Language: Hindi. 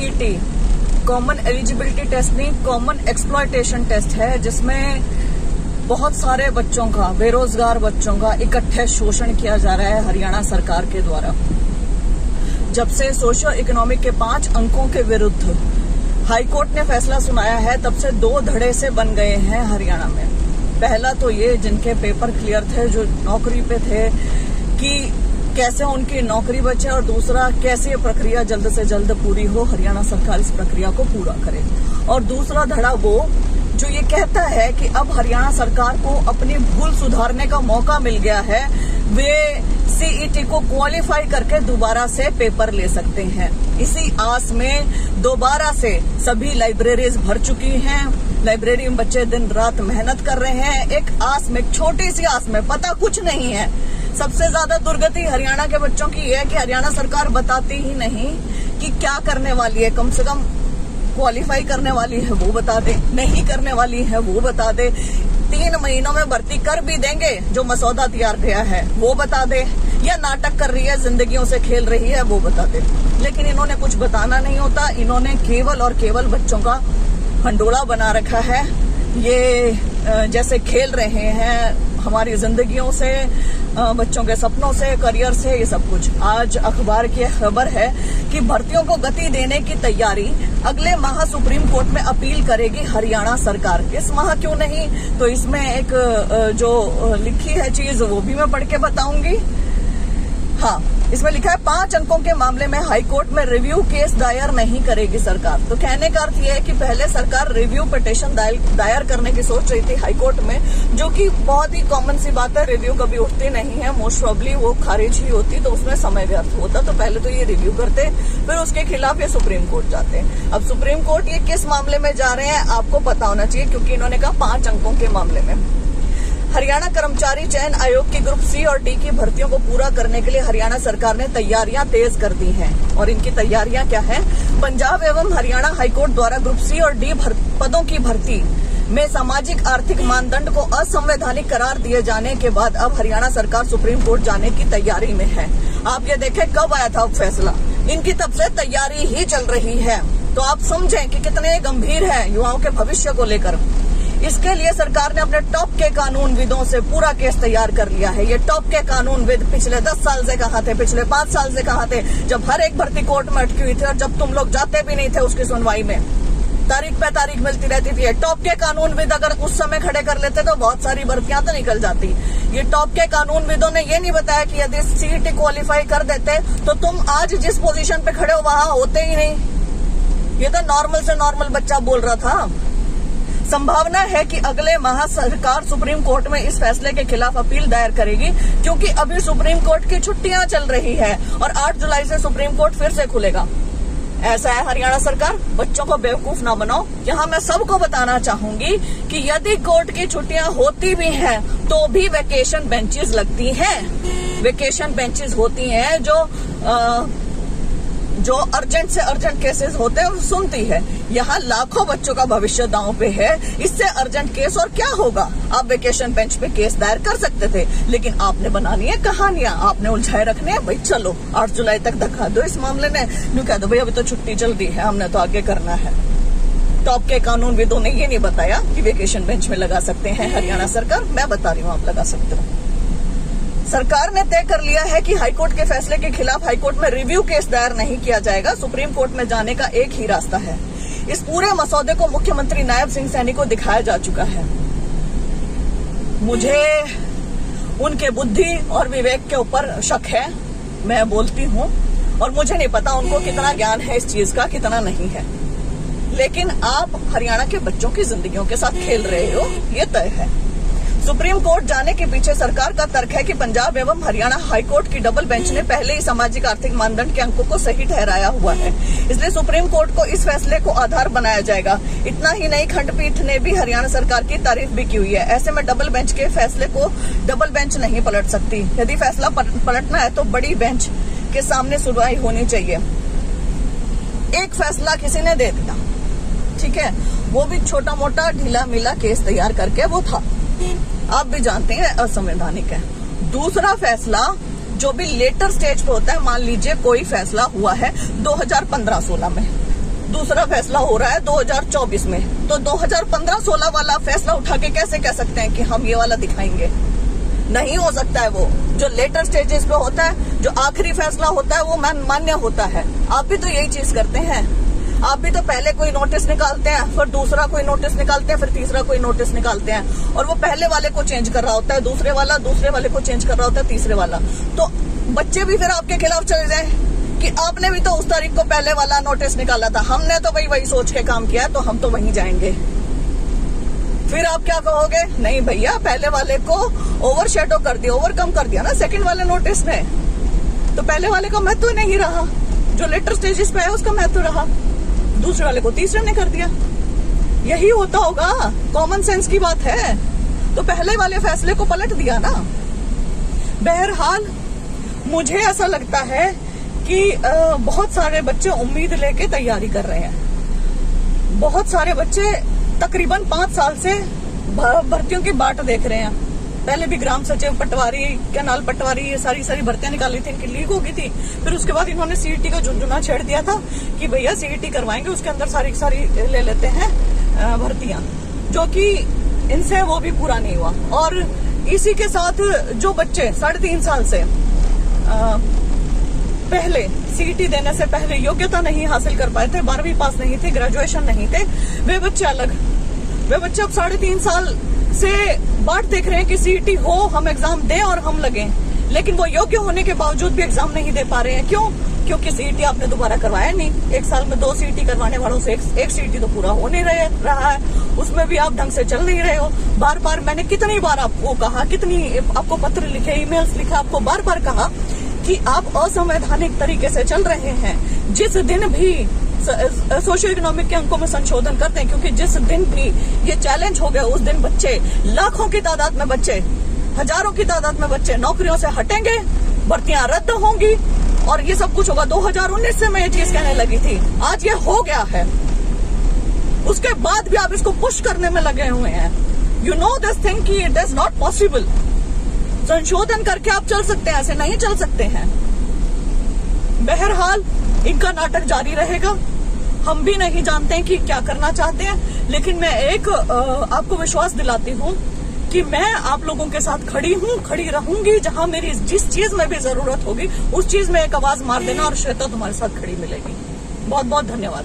सीईटी कॉमन एलिजिबिलिटी टेस्ट नहीं, कॉमन एक्सप्लॉयटेशन टेस्ट है, जिसमें बहुत सारे बच्चों का, बेरोजगार बच्चों का इकट्ठे शोषण किया जा रहा है हरियाणा सरकार के द्वारा। जब से सोशियो इकोनॉमिक के 5 अंकों के विरुद्ध हाईकोर्ट ने फैसला सुनाया है, तब से 2 धड़े से बन गए हैं हरियाणा में। पहला तो ये जिनके पेपर क्लियर थे, जो नौकरी पे थे, कि कैसे उनकी नौकरी बचे, और दूसरा कैसे ये प्रक्रिया जल्द से जल्द पूरी हो, हरियाणा सरकार इस प्रक्रिया को पूरा करे। और दूसरा धड़ा वो जो ये कहता है कि अब हरियाणा सरकार को अपनी भूल सुधारने का मौका मिल गया है, वे सीईटी को क्वालिफाई करके दोबारा से पेपर ले सकते हैं। इसी आस में दोबारा से सभी लाइब्रेरीज भर चुकी हैं। लाइब्रेरी में बच्चे दिन रात मेहनत कर रहे हैं, एक आस में, एक छोटी सी आस में, पता कुछ नहीं है। सबसे ज्यादा दुर्गति हरियाणा के बच्चों की है कि हरियाणा सरकार बताती ही नहीं कि क्या करने वाली है। कम से कम क्वालिफाई करने वाली है वो बता दे, नहीं करने वाली है वो बता दे, 3 महीनों में भर्ती कर भी देंगे जो मसौदा तैयार किया है वो बता दे, या नाटक कर रही है, जिंदगियों से खेल रही है वो बता दे। लेकिन इन्होंने कुछ बताना नहीं होता। इन्होंने केवल और केवल बच्चों का भंडोला बना रखा है। ये जैसे खेल रहे हैं हमारी जिंदगियों से, बच्चों के सपनों से, करियर से, ये सब कुछ। आज अखबार की खबर है कि भर्तियों को गति देने की तैयारी, अगले माह सुप्रीम कोर्ट में अपील करेगी हरियाणा सरकार। इस माह क्यों नहीं, तो इसमें एक जो लिखी है चीज वो भी मैं पढ़ के बताऊंगी। हाँ, इसमें लिखा है 5 अंकों के मामले में हाईकोर्ट में रिव्यू केस दायर नहीं करेगी सरकार। तो कहने का अर्थ यह है कि पहले सरकार रिव्यू पिटीशन दायर करने की सोच रही थी हाईकोर्ट में, जो कि बहुत ही कॉमन सी बात है। रिव्यू कभी उठती नहीं है, मोस्ट प्रोबेबली वो खारिज ही होती, तो उसमें समय व्यर्थ होता। तो पहले तो ये रिव्यू करते, फिर उसके खिलाफ ये सुप्रीम कोर्ट जाते। अब सुप्रीम कोर्ट ये किस मामले में जा रहे हैं आपको पता होना चाहिए, क्योंकि इन्होंने कहा 5 अंकों के मामले में। हरियाणा कर्मचारी चयन आयोग की ग्रुप सी और डी की भर्तियों को पूरा करने के लिए हरियाणा सरकार ने तैयारियां तेज कर दी हैं। और इनकी तैयारियां क्या हैं? पंजाब एवं हरियाणा हाईकोर्ट द्वारा ग्रुप सी और डी पदों की भर्ती में सामाजिक आर्थिक मानदंड को असंवैधानिक करार दिए जाने के बाद अब हरियाणा सरकार सुप्रीम कोर्ट जाने की तैयारी में है। आप ये देखें कब आया था फैसला, इनकी तब से तैयारी ही चल रही है। तो आप समझें कि कितने गंभीर है युवाओं के भविष्य को लेकर। इसके लिए सरकार ने अपने टॉप के कानूनविदों से पूरा केस तैयार कर लिया है। ये टॉप के कानूनविद पिछले 10 साल से कहाँ थे, पिछले 5 साल से कहाँ थे, जब हर एक भर्ती कोर्ट में अटकी हुई थी और जब तुम लोग जाते भी नहीं थे उसकी सुनवाई में, तारीख पे तारीख मिलती रहती थी। टॉप के कानूनविद अगर उस समय खड़े कर लेते तो बहुत सारी भर्तियां तो निकल जाती। ये टॉप के कानूनविदों ने ये नहीं बताया कि यदि सीईटी क्वालिफाई कर देते तो तुम आज जिस पोजीशन पे खड़े हो वहां होते ही नहीं। ये तो नॉर्मल से नॉर्मल बच्चा बोल रहा था। संभावना है कि अगले माह सरकार सुप्रीम कोर्ट में इस फैसले के खिलाफ अपील दायर करेगी, क्योंकि अभी सुप्रीम कोर्ट की छुट्टियां चल रही है और 8 जुलाई से सुप्रीम कोर्ट फिर से खुलेगा। ऐसा है हरियाणा सरकार, बच्चों को बेवकूफ ना बनाओ। यहाँ मैं सबको बताना चाहूंगी कि यदि कोर्ट की छुट्टियां होती भी हैं तो भी वेकेशन बेंचेस लगती हैं। वेकेशन बेंचेस होती हैं जो अर्जेंट से अर्जेंट केसेस होते हैं सुनती है। यहाँ लाखों बच्चों का भविष्य दांव पे है। इससे अर्जेंट केस और क्या होगा? आप वेकेशन बेंच पे केस दायर कर सकते थे, लेकिन आपने बनानी है कहानियां, आपने उलझाए रखने हैं। भाई चलो 8 जुलाई तक धक्का दो इस मामले में, यूं कह दो भाई अभी तो छुट्टी चल रही है, हमने तो आगे करना है। टॉप के कानूनविदों ने ये नहीं बताया कि वेकेशन बेंच में लगा सकते हैं हरियाणा सरकार। मैं बता रही हूँ आप लगा सकते हो। सरकार ने तय कर लिया है कि हाईकोर्ट के फैसले के खिलाफ हाईकोर्ट में रिव्यू केस दायर नहीं किया जाएगा। सुप्रीम कोर्ट में जाने का एक ही रास्ता है। इस पूरे मसौदे को मुख्यमंत्री नायब सिंह सैनी को दिखाया जा चुका है। मुझे उनके बुद्धि और विवेक के ऊपर शक है, मैं बोलती हूँ, और मुझे नहीं पता उनको कितना ज्ञान है इस चीज का, कितना नहीं है। लेकिन आप हरियाणा के बच्चों की जिंदगियों के साथ खेल रहे हो, ये तय है। सुप्रीम कोर्ट जाने के पीछे सरकार का तर्क है कि पंजाब एवं हरियाणा हाईकोर्ट की डबल बेंच ने पहले ही सामाजिक आर्थिक मानदंड के अंकों को सही ठहराया हुआ है, इसलिए सुप्रीम कोर्ट को इस फैसले को आधार बनाया जाएगा। इतना ही नहीं, खंडपीठ ने भी हरियाणा सरकार की तारीफ भी की हुई है। ऐसे में डबल बेंच के फैसले को डबल बेंच नहीं पलट सकती। यदि फैसला पलटना है तो बड़ी बेंच के सामने सुनवाई होनी चाहिए। एक फैसला किसी ने दे दिया, ठीक है, वो भी छोटा मोटा ढीला मिला केस तैयार करके वो था, आप भी जानते हैं असंवैधानिक है। दूसरा फैसला जो भी लेटर स्टेज पे होता है, मान लीजिए कोई फैसला हुआ है 2015-16 में, दूसरा फैसला हो रहा है 2024 में, तो 2015-16 वाला फैसला उठा के कैसे कह सकते हैं कि हम ये वाला दिखाएंगे? नहीं हो सकता है। वो जो लेटर स्टेजेस पे होता है, जो आखिरी फैसला होता है, वो मान्य होता है। आप भी तो यही चीज करते हैं। आप भी तो पहले कोई नोटिस निकालते हैं, फिर दूसरा कोई नोटिस निकालते हैं, फिर तीसरा कोई नोटिस निकालते हैं, और वो पहले वाले को चेंज कर रहा होता है, दूसरे वाले को चेंज कर रहा होता है, तीसरे वाला। तो बच्चे भी फिर आपके खिलाफ चले जाए कि आपने भी तो उस तारीख को पहले वाला नोटिस निकाला था, हमने तो वही सोच के काम किया, तो हम तो वहीं जाएंगे। फिर आप क्या कहोगे? नहीं भैया, पहले वाले को ओवरशैडो कर दिया, ओवरकम कर दिया ना सेकंड वाले नोटिस ने, तो पहले वाले का महत्व नहीं रहा। जो लेटर स्टेजेस पे है उसका महत्व रहा, दूसरे वाले को तीसरे ने कर दिया। यही होता होगा, कॉमन सेंस की बात है। तो पहले वाले फैसले को पलट दिया ना। बहरहाल मुझे ऐसा लगता है कि बहुत सारे बच्चे उम्मीद लेके तैयारी कर रहे हैं। बहुत सारे बच्चे तकरीबन 5 साल से भर्तियों की बाट देख रहे हैं। पहले भी ग्राम सचिव, पटवारी, कैनाल पटवारी, ये सारी भर्तियां निकाली थी, इनकी लीक हो गई थी। फिर उसके बाद इन्होंने सीईटी का झुंझुना छेड़ दिया था कि भैया सीईटी करवाएंगे, उसके अंदर सारी ले लेते हैं भर्तियां, जो कि इनसे वो भी पूरा नहीं हुआ। और इसी के साथ जो बच्चे 3.5 साल से पहले सीईटी देने से पहले योग्यता नहीं हासिल कर पाए थे, 12वीं पास नहीं थे, ग्रेजुएशन नहीं थे, वे बच्चे अलग। वे बच्चे अब 3.5 साल से बाट देख रहे हैं कि सीईटी हो, हम एग्जाम दें और हम लगें, लेकिन वो योग्य होने के बावजूद भी एग्जाम नहीं दे पा रहे हैं। क्यों? क्योंकि सीईटी आपने दोबारा करवाया नहीं। 1 साल में 2 सीईटी करवाने वालों से एक सीईटी तो पूरा हो नहीं रहा है, उसमें भी आप ढंग से चल नहीं रहे हो। बार बार मैंने कितनी बार आपको कहा, कितनी आपको पत्र लिखे, ईमेल्स लिखा, आपको बार बार कहा कि आप असंवैधानिक तरीके से चल रहे हैं। जिस दिन भी सोशियो इकोनॉमिक के अंकों में संशोधन करते हैं, क्योंकि जिस दिन भी ये चैलेंज हो गया, उस दिन बच्चे, लाखों की तादाद में बच्चे, हजारों की तादाद में बच्चे नौकरियों से हटेंगे, भर्तियां रद्द होंगी और ये सब कुछ होगा। 2019 से मैं ये चीज कहने लगी थी, आज ये हो गया है। उसके बाद भी आप इसको पुश करने में लगे हुए हैं। यू नो दिस थिंग कि इट इज नॉट पॉसिबल। संशोधन करके आप चल सकते हैं, ऐसे नहीं चल सकते हैं। बहरहाल इनका नाटक जारी रहेगा। हम भी नहीं जानते हैं कि क्या करना चाहते हैं, लेकिन मैं एक आपको विश्वास दिलाती हूँ कि मैं आप लोगों के साथ खड़ी हूँ, खड़ी रहूंगी। जहां मेरी जिस चीज में भी जरूरत होगी, उस चीज में एक आवाज मार देना और श्वेता तुम्हारे साथ खड़ी मिलेगी। बहुत बहुत धन्यवाद।